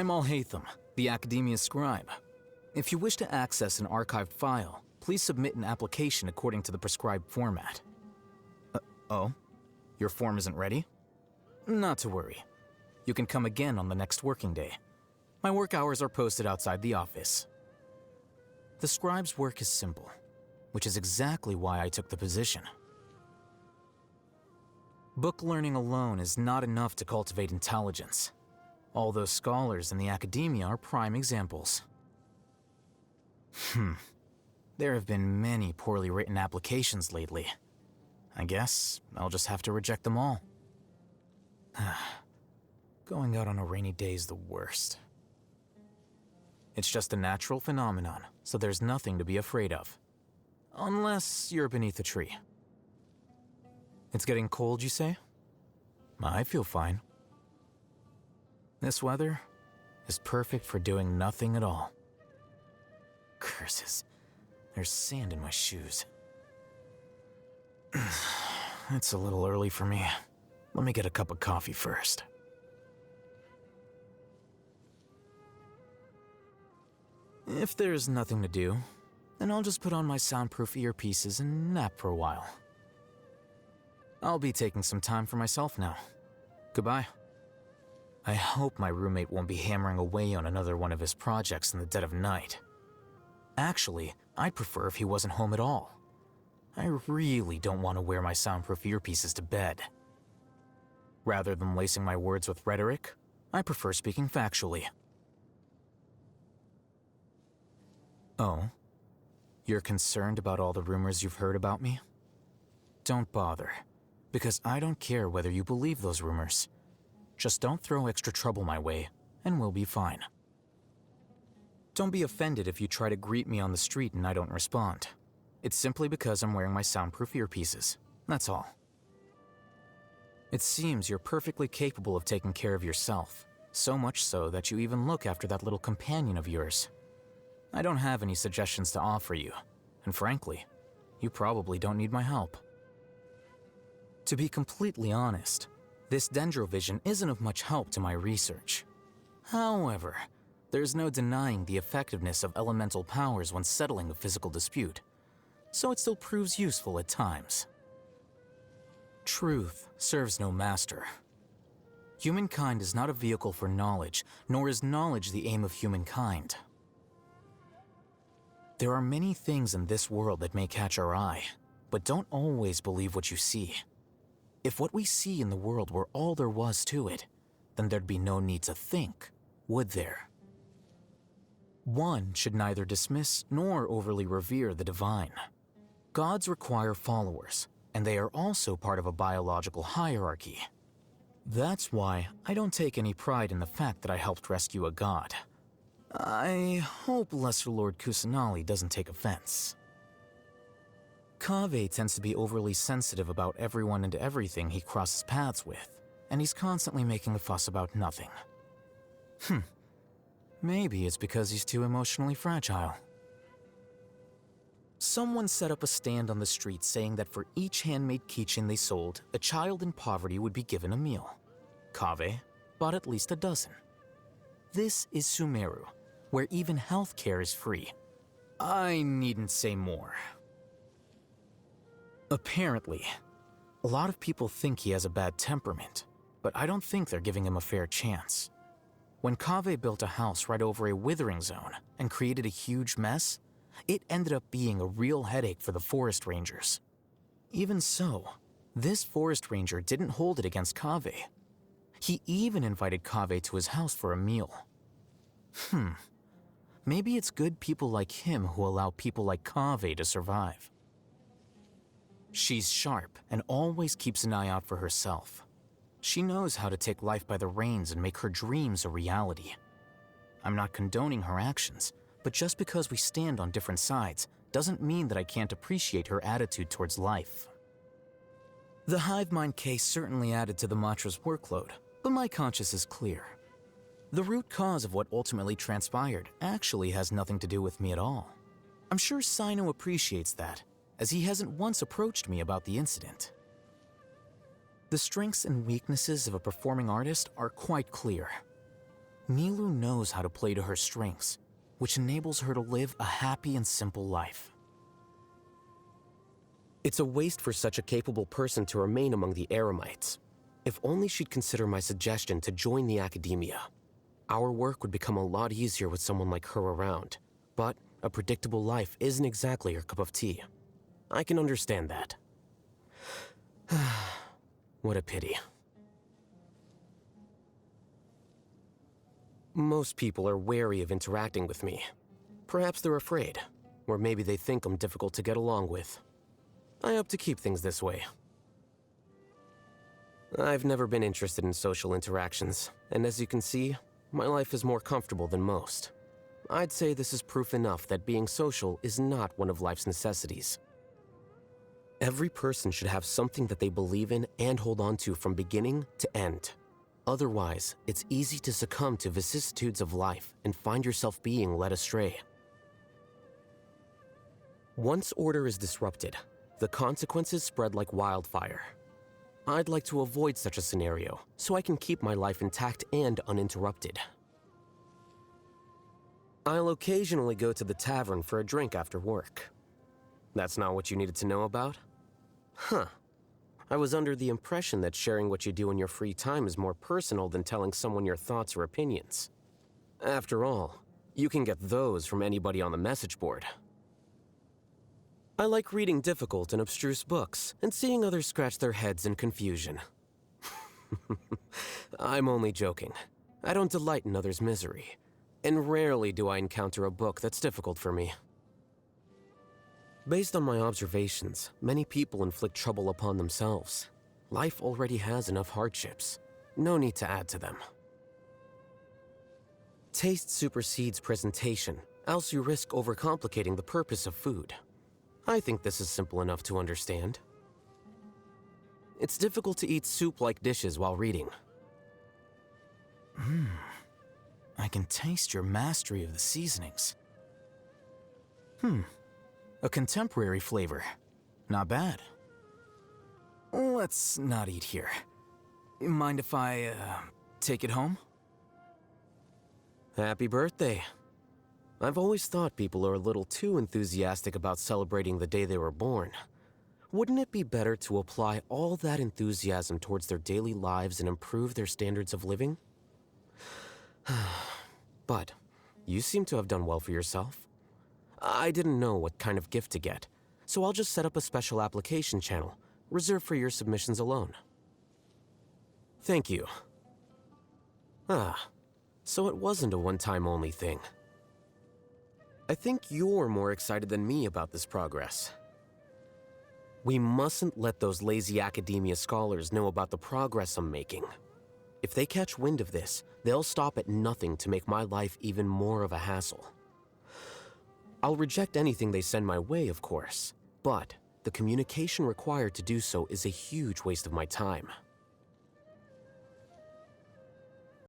I'm Alhaitham, the Academia's scribe. If you wish to access an archived file, please submit an application according to the prescribed format. Oh? Your form isn't ready? Not to worry. You can come again on the next working day. My work hours are posted outside the office. The scribe's work is simple, which is exactly why I took the position. Book learning alone is not enough to cultivate intelligence. All those scholars in the academia are prime examples. There have been many poorly written applications lately. I guess I'll just have to reject them all. Going out on a rainy day is the worst. It's just a natural phenomenon, so there's nothing to be afraid of. Unless you're beneath a tree. It's getting cold, you say? I feel fine. This weather is perfect for doing nothing at all. Curses. There's sand in my shoes. It's a little early for me. Let me get a cup of coffee first. If there's nothing to do, then I'll just put on my soundproof earpieces and nap for a while. I'll be taking some time for myself now. Goodbye. I hope my roommate won't be hammering away on another one of his projects in the dead of night. Actually, I'd prefer if he wasn't home at all. I really don't want to wear my soundproof earpieces to bed. Rather than lacing my words with rhetoric, I prefer speaking factually. Oh? You're concerned about all the rumors you've heard about me? Don't bother, because I don't care whether you believe those rumors. Just don't throw extra trouble my way, and we'll be fine. Don't be offended if you try to greet me on the street and I don't respond. It's simply because I'm wearing my soundproof earpieces. That's all. It seems you're perfectly capable of taking care of yourself, so much so that you even look after that little companion of yours. I don't have any suggestions to offer you, and frankly, you probably don't need my help. To be completely honest, this dendrovision isn't of much help to my research. However, there's no denying the effectiveness of elemental powers when settling a physical dispute, so it still proves useful at times. Truth serves no master. Humankind is not a vehicle for knowledge, nor is knowledge the aim of humankind. There are many things in this world that may catch our eye, but don't always believe what you see. If what we see in the world were all there was to it, then there'd be no need to think, would there? One should neither dismiss nor overly revere the divine. Gods require followers, and they are also part of a biological hierarchy. That's why I don't take any pride in the fact that I helped rescue a god. I hope Lesser Lord Kusanali doesn't take offense. Kaveh tends to be overly sensitive about everyone and everything he crosses paths with, and he's constantly making a fuss about nothing. Maybe it's because he's too emotionally fragile. Someone set up a stand on the street saying that for each handmade keychain they sold, a child in poverty would be given a meal. Kaveh bought at least a dozen. This is Sumeru, where even healthcare is free. I needn't say more. Apparently, a lot of people think he has a bad temperament, but I don't think they're giving him a fair chance. When Kaveh built a house right over a withering zone and created a huge mess, it ended up being a real headache for the forest rangers. Even so, this forest ranger didn't hold it against Kaveh. He even invited Kaveh to his house for a meal. Maybe it's good people like him who allow people like Kaveh to survive. She's sharp and always keeps an eye out for herself. She knows how to take life by the reins and make her dreams a reality. I'm not condoning her actions, but just because we stand on different sides doesn't mean that I can't appreciate her attitude towards life. The hive mind case certainly added to the Matra's workload, but my conscience is clear. The root cause of what ultimately transpired actually has nothing to do with me at all. I'm sure Sino appreciates that, as he hasn't once approached me about the incident. The strengths and weaknesses of a performing artist are quite clear. Milu knows how to play to her strengths, which enables her to live a happy and simple life. It's a waste for such a capable person to remain among the Eremites. If only she'd consider my suggestion to join the academia. Our work would become a lot easier with someone like her around. But a predictable life isn't exactly her cup of tea. I can understand that. What a pity. Most people are wary of interacting with me. Perhaps they're afraid, or maybe they think I'm difficult to get along with. I hope to keep things this way. I've never been interested in social interactions, and as you can see, my life is more comfortable than most. I'd say this is proof enough that being social is not one of life's necessities. Every person should have something that they believe in and hold on to from beginning to end. Otherwise, it's easy to succumb to vicissitudes of life and find yourself being led astray. Once order is disrupted, the consequences spread like wildfire. I'd like to avoid such a scenario so I can keep my life intact and uninterrupted. I'll occasionally go to the tavern for a drink after work. That's not what you needed to know about? Huh. I was under the impression that sharing what you do in your free time is more personal than telling someone your thoughts or opinions. After all, you can get those from anybody on the message board. I like reading difficult and abstruse books and seeing others scratch their heads in confusion. I'm only joking. I don't delight in others' misery, and rarely do I encounter a book that's difficult for me. Based on my observations, many people inflict trouble upon themselves. Life already has enough hardships. No need to add to them. Taste supersedes presentation, else you risk overcomplicating the purpose of food. I think this is simple enough to understand. It's difficult to eat soup-like dishes while reading. I can taste your mastery of the seasonings. A contemporary flavor. Not bad. Let's not eat here. Mind if I, take it home? Happy birthday. I've always thought people are a little too enthusiastic about celebrating the day they were born. Wouldn't it be better to apply all that enthusiasm towards their daily lives and improve their standards of living? But you seem to have done well for yourself. I didn't know what kind of gift to get, so I'll just set up a special application channel, reserved for your submissions alone. Thank you. So it wasn't a one-time only thing. I think you're more excited than me about this progress. We mustn't let those lazy academia scholars know about the progress I'm making. If they catch wind of this, they'll stop at nothing to make my life even more of a hassle. I'll reject anything they send my way, of course, but the communication required to do so is a huge waste of my time.